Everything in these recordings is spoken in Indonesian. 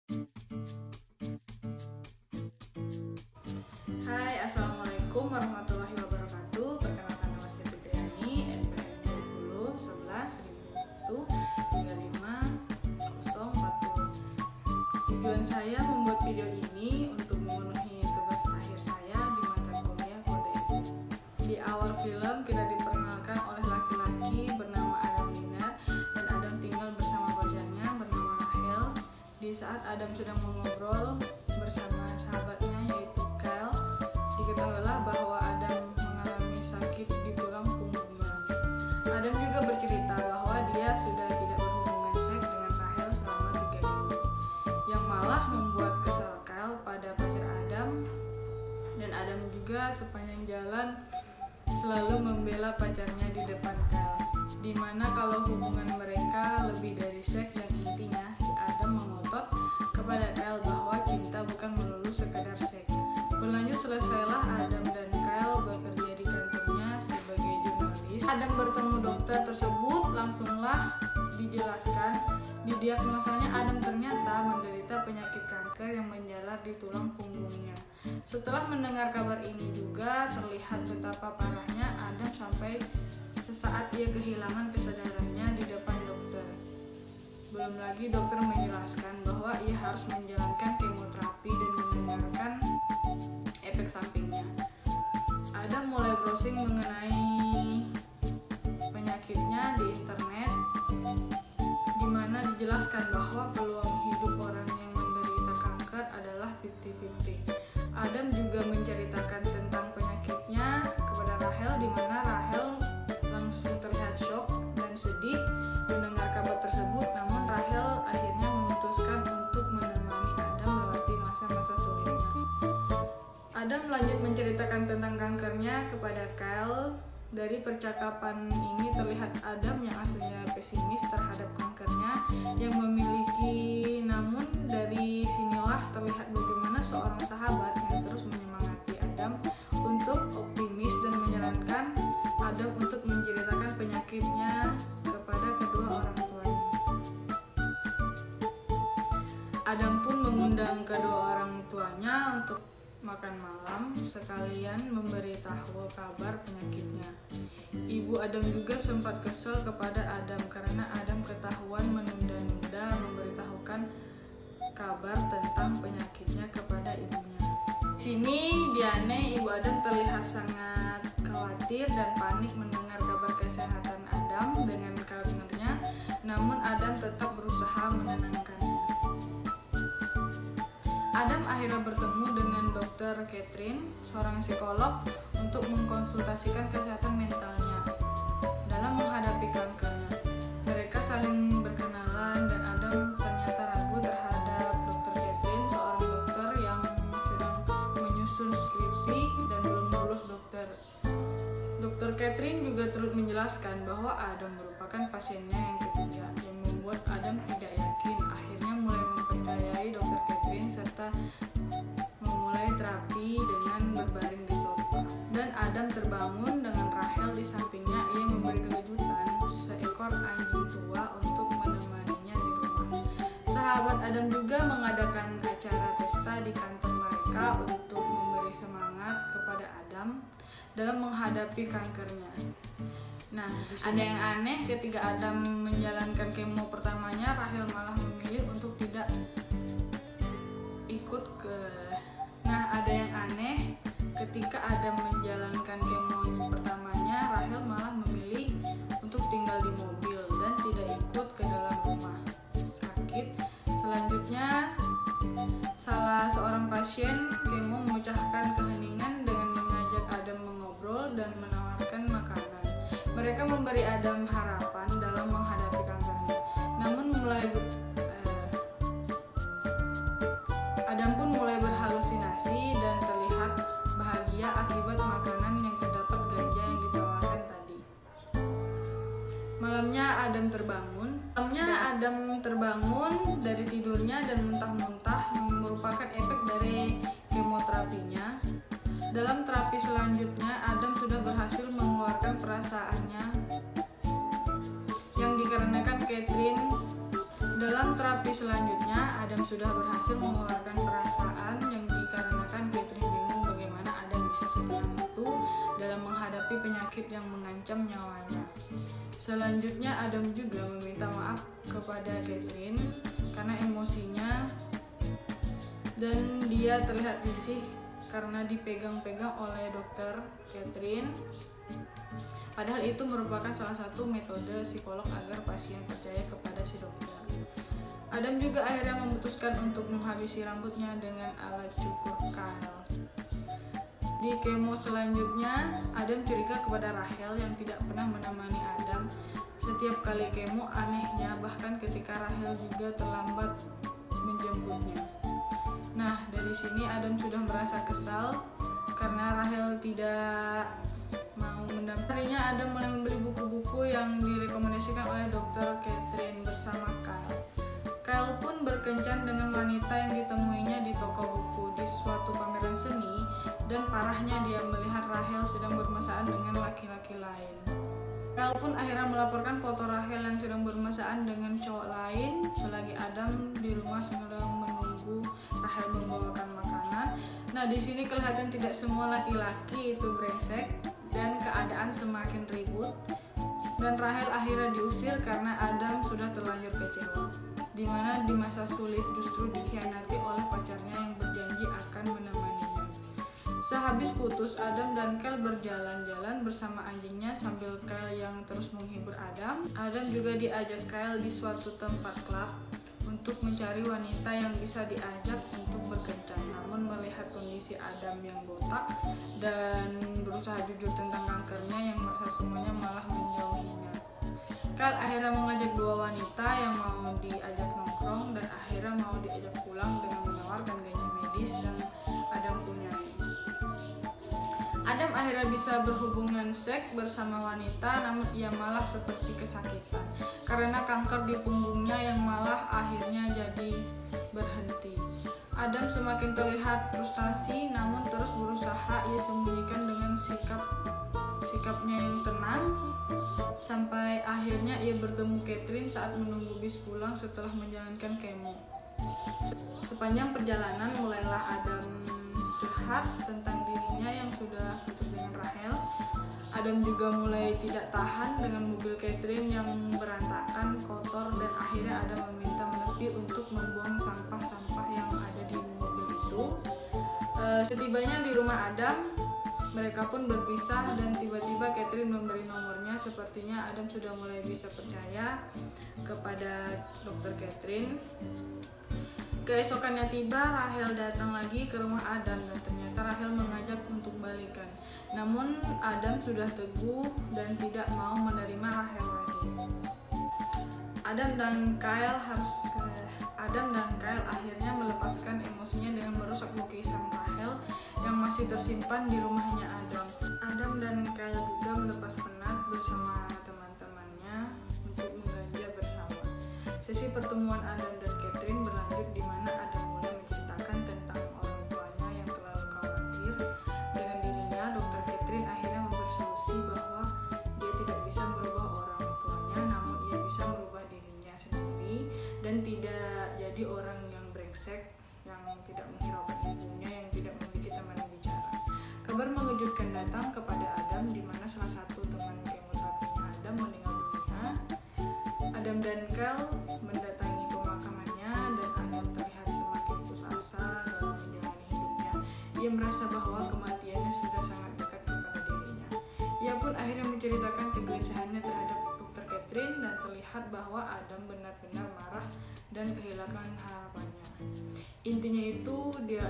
Hai, Assalamualaikum warahmatullahi wabarakatuh. Perkenalkan, nama saya Fitriani, NPM 2011-1035-040. Tujuan saya membuat video ini untuk memenuhi tugas akhir saya di mata kuliah Kode Etik. Di awal film kita diperkenalkan oleh laki-laki bernama Adam Dinar, dan Adam tinggal bersama pacarnya bernama Rahel. Di saat Adam sedang mengobrol bersama sahabatnya yaitu Kyle, diketahuilah bahwa Adam mengalami sakit di tulang punggungnya. Adam juga bercerita bahwa dia sudah tidak berhubungan seks dengan Rahel selama 3 minggu, yang malah membuat kesal Kyle pada pacar Adam. Dan Adam juga sepanjang jalan selalu membela pacarnya di depan Kyle, dimana kalau hubungan mereka lebih dari seks, dan intinya si Adam mengotot kepada Kyle bahwa cinta bukan melulu sekedar seks. Berlanjut, selesailah Adam dan Kyle bekerja di kantornya sebagai jurnalis. Adam bertemu dokter tersebut, langsunglah dijelaskan, didiagnosanya Adam ternyata menderita penyakit kanker yang menjalar di tulang punggungnya. Setelah mendengar kabar ini juga terlihat betapa parahnya Adam sampai sesaat ia kehilangan kesadarannya di depan dokter. Belum lagi dokter menjelaskan bahwa ia harus menjalankan kemoterapi dan mendengarkan efek sampingnya. Adam mulai browsing mengenai penyakitnya di internet, di mana dijelaskan bahwa peluang hidup orang yang menderita kanker adalah 50-50. Adam juga menceritakan tentang penyakitnya kepada Rahel, di mana Rahel langsung terlihat shock dan sedih mendengar kabar tersebut. Namun Rahel akhirnya memutuskan untuk menemani Adam melewati masa-masa sulitnya. Adam lanjut menceritakan tentang kankernya kepada Kyle. Dari percakapan ini terlihat Adam yang aslinya pesimis terhadap kankernya yang memiliki, namun dari sinilah terlihat bagaimana seorang sahabat yang terus menyemangati Adam untuk optimis dan menyarankan Adam untuk menceritakan penyakitnya kepada kedua orang tuanya. Adam pun mengundang kedua orang tuanya untuk makan malam sekalian memberitahu kabar penyakitnya. Ibu Adam juga sempat kesal kepada Adam karena Adam ketahuan menunda-nunda memberitahukan kabar tentang penyakitnya kepada ibunya. Di sini Diane, ibu Adam, terlihat sangat khawatir dan panik mendengar kabar kesehatan Adam dengan kankernya, namun Adam tetap berusaha menenangkannya. Adam akhirnya bertemu dengan Dr. Catherine, seorang psikolog, untuk mengkonsultasikan kesehatan mentalnya dalam menghadapi kankernya. Mereka saling berkenalan dan Adam ternyata ragu terhadap Dr. Catherine, seorang dokter yang sedang menyusun skripsi dan belum lulus dokter. Dr. Catherine juga turut menjelaskan bahwa Adam merupakan pasiennya yang ketiga, yang membuat Adam tidak yakin. Akhirnya mulai mempercayai Dr. Catherine serta memulai terapi dengan berbaring di sofa. Dan Adam terbangun dengan Rahel di sampingnya. Ia memberi kejutan seekor anjing tua untuk menemaninya di rumah. Sahabat Adam juga mengadakan acara pesta di kantor mereka untuk memberi semangat kepada Adam dalam menghadapi kankernya. Nah, ada yang aneh, ketika Adam menjalankan kemo pertamanya, Rahel malah memilih untuk tidak ikut ke. Nah, ada yang aneh, ketika Adam menjalankan kemo pertamanya, Rahel malah memilih untuk tinggal di mobil dan tidak ikut ke dalam rumah sakit. Selanjutnya, salah seorang pasien kemo memecahkan keheningan dengan mengajak Adam mengobrol dan menawarkan makanan. Mereka memberi Adam harapan dalam menghadapi kankernya. Namun Adam pun mulai berhalusinasi dan terlihat bahagia akibat makanan yang terdapat ganja yang ditawarkan tadi. Malamnya Adam terbangun dari tidurnya dan muntah-muntah, merupakan efek dari kemoterapinya. Dalam terapi selanjutnya, Adam sudah berhasil mengeluarkan perasaannya yang dikarenakan Catherine Dalam terapi selanjutnya, Adam sudah berhasil mengeluarkan perasaan yang dikarenakan Catherine bingung bagaimana Adam bisa setenang itu dalam menghadapi penyakit yang mengancam nyawanya. Selanjutnya, Adam juga meminta maaf kepada Catherine karena emosinya dan dia terlihat risih karena dipegang-pegang oleh dokter Catherine. Padahal itu merupakan salah satu metode psikolog agar pasien percaya kepada si dokter. Adam juga akhirnya memutuskan untuk menghabisi rambutnya dengan alat cukur Kyle. Di kemo selanjutnya, Adam curiga kepada Rachel yang tidak pernah menemani Adam setiap kali kemo. Anehnya, bahkan ketika Rachel juga terlambat menjemputnya. Nah, dari sini Adam sudah merasa kesal karena Rachel tidak mau mendampinginya. Adam mulai membeli buku-buku yang direkomendasikan oleh dokter Catherine bersama Kyle. Kyle pun berkencan dengan wanita yang ditemuinya di toko buku di suatu pameran seni, dan parahnya dia melihat Rachel sedang bermesraan dengan laki-laki lain. Kyle pun akhirnya melaporkan foto Rachel yang sedang bermesraan dengan cowok lain selagi Adam di rumah sedang menunggu Rachel membawakan makanan. Nah, di sini kelihatan tidak semua laki-laki itu brengsek dan keadaan semakin ribut, dan Rachel akhirnya diusir karena Adam sudah terlanjur kecewa, dimana di masa sulit justru dikhianati oleh pacarnya yang berjanji akan menemaninya. Sehabis putus, Adam dan Kyle berjalan-jalan bersama anjingnya sambil Kyle yang terus menghibur Adam. Adam juga diajak Kyle di suatu tempat klub untuk mencari wanita yang bisa diajak untuk berkencan. Namun melihat kondisi Adam yang botak dan berusaha jujur tentang kankernya yang merasa semuanya malah menjauhinya, Kyle akhirnya mengajak dua wanita yang mau diajak nongkrong dan akhirnya mau diajak pulang dengan menawarkan ganja medis yang Adam punyai. Adam akhirnya bisa berhubungan seks bersama wanita, namun ia malah seperti kesakitan karena kanker di punggungnya yang malah akhirnya jadi berhenti. Adam semakin terlihat frustasi, namun terus berusaha ia sembunyikan dengan sikapnya yang tenang, sampai akhirnya ia bertemu Catherine saat menunggu bis pulang setelah menjalankan kemo. Sepanjang perjalanan mulailah Adam curhat tentang dirinya yang sudah putus dengan Rachel. Adam juga mulai tidak tahan dengan mobil Catherine yang berantakan, kotor, dan akhirnya Adam meminta menepi untuk membuang sampah-sampah yang ada di mobil itu. Setibanya di rumah Adam, mereka pun berpisah dan tiba-tiba Catherine memberi nomornya. Sepertinya Adam sudah mulai bisa percaya kepada dokter Catherine. Keesokannya tiba, Rachel datang lagi ke rumah Adam dan ternyata Rachel mengajak untuk balikan. Namun Adam sudah teguh dan tidak mau menerima Rachel lagi. Adam dan Kyle akhirnya melepaskan emosinya dengan merusak lukisan Rachel yang masih tersimpan di rumahnya Adam. Adam dan Kyle juga melepas penat bersama teman-temannya untuk mengganja bersama. Sesi pertemuan Adam dan Catherine berlanjut di mana Adam mulai menceritakan tentang orang tuanya yang terlalu khawatir dengan dirinya. Dokter Catherine akhirnya memberi solusi bahwa dia tidak bisa merubah orang tuanya, namun ia bisa merubah dirinya sendiri dan tidak jadi orang yang brengsek, yang tidak menghiraukan ibunya, yang tidak memiliki teman bicara. Kabar mengejutkan datang kepada Adam di mana salah satu teman kemoterapinya Adam meninggal dunia. Adam dan Kyle mendatangi pemakamannya dan Adam terlihat semakin putus asa dalam menjalani hidupnya. Ia merasa bahwa kematiannya sudah sangat dekat kepada dirinya. Ia pun akhirnya menceritakan kegelisahannya terhadap dokter Catherine dan terlihat bahwa Adam benar-benar marah dan kehilangan harapannya. Intinya itu dia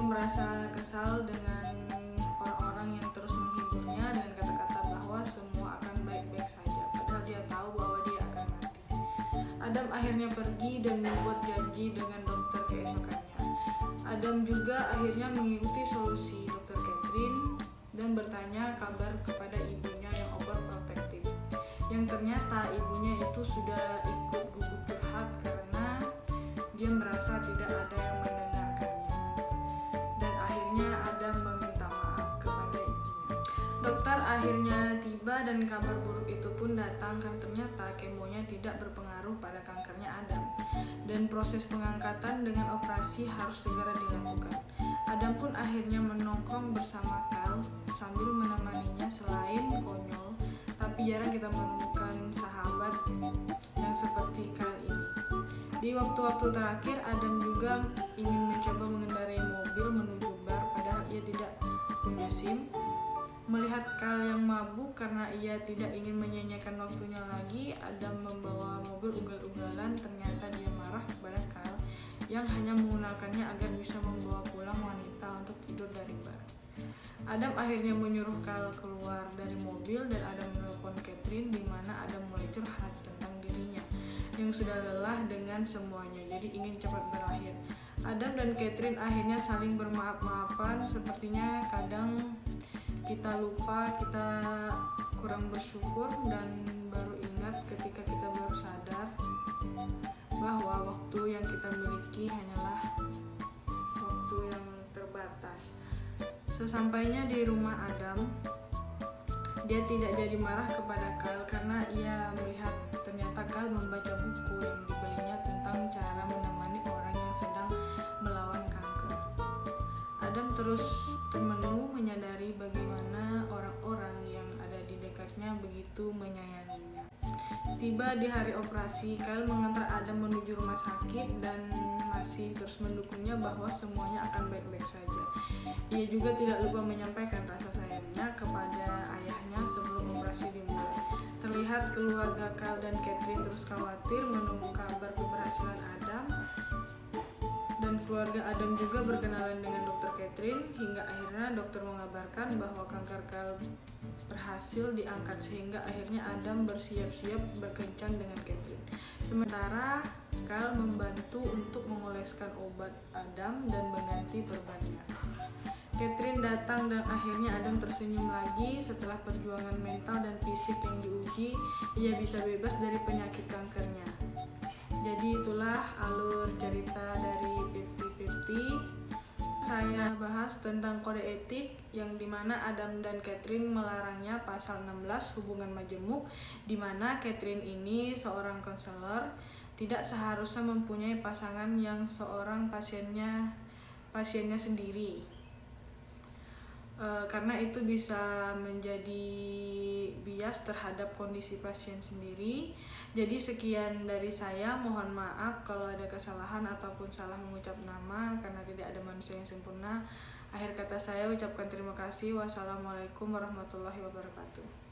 merasa kesal dengan orang-orang yang terus menghiburnya dan kata-kata bahwa semua akan baik-baik saja, padahal dia tahu bahwa dia akan mati. Adam akhirnya pergi dan membuat janji dengan dokter keesokannya. Adam juga akhirnya mengikuti solusi dokter Catherine dan bertanya kabar kepada ibunya yang overprotective, yang ternyata ibunya itu sudah ikut gugup curhat karena dia merasa tidak ada yang mendengarkannya. Dan akhirnya Adam meminta maaf kepada ibunya. Dokter akhirnya tiba dan kabar buruk itu pun datang, kan ternyata kemonya tidak berpengaruh pada kankernya Adam dan proses pengangkatan dengan operasi harus segera dilakukan. Adam pun akhirnya menongkrong bersama Kyle sambil menemaninya. Selain konyol, tapi jarang kita menemukan sahabat yang seperti Kyle ini. Di waktu-waktu terakhir, Adam juga ingin mencoba mengendarai mobil menuju bar, padahal ia tidak punya SIM. Melihat Kyle yang mabuk karena ia tidak ingin menyanyiakan waktunya lagi, Adam membawa mobil ugal-ugalan. Ternyata dia marah kepada Kyle yang hanya menggunakannya agar bisa membawa pulang wanita untuk tidur dari bar. Adam akhirnya menyuruh Kyle keluar dari mobil dan Adam menelpon Catherine, di mana Adam mulai curhat tentang dirinya yang sudah lelah dengan semuanya, jadi ingin cepat berakhir. Adam dan Catherine akhirnya saling bermaaf-maafan. Sepertinya kadang kita lupa, kita kurang bersyukur dan baru ingat ketika kita baru sadar bahwa waktu yang kita miliki hanyalah waktu yang terbatas. Sesampainya di rumah Adam, dia tidak jadi marah kepada Kyle karena ia melihat ternyata Kyle membaca buku yang dibelinya tentang cara menemani orang yang sedang melawan kanker. Adam terus termenung menyadari bagaimana orang-orang yang ada di dekatnya begitu menyayanginya. Tiba di hari operasi, Kyle mengantar Adam menuju rumah sakit dan masih terus mendukungnya bahwa semuanya akan baik-baik saja. Ia juga tidak lupa menyampaikan rasa sayangnya kepada ayahnya sebelum operasi dimulai. Terlihat keluarga Kyle dan Catherine terus khawatir menunggu kabar keberhasilan Adam, dan keluarga Adam juga berkenalan dengan dokter Catherine hingga akhirnya dokter mengabarkan bahwa kanker Kyle berhasil diangkat, sehingga akhirnya Adam bersiap-siap berkencan dengan Catherine. Sementara Kyle membantu untuk mengoleskan obat Adam dan mengganti perbannya. Catherine datang dan akhirnya Adam tersenyum lagi. Setelah perjuangan mental dan fisik yang diuji, ia bisa bebas dari penyakit kankernya. Jadi itulah alur cerita dari 50-50. Saya bahas tentang kode etik yang dimana Adam dan Catherine melarangnya pasal 16 hubungan majemuk, dimana Catherine ini seorang konselor tidak seharusnya mempunyai pasangan yang seorang pasiennya sendiri. Karena itu bisa menjadi bias terhadap kondisi pasien sendiri. Jadi sekian dari saya, mohon maaf kalau ada kesalahan ataupun salah mengucap nama karena tidak ada manusia yang sempurna. Akhir kata saya ucapkan terima kasih. Wassalamualaikum warahmatullahi wabarakatuh.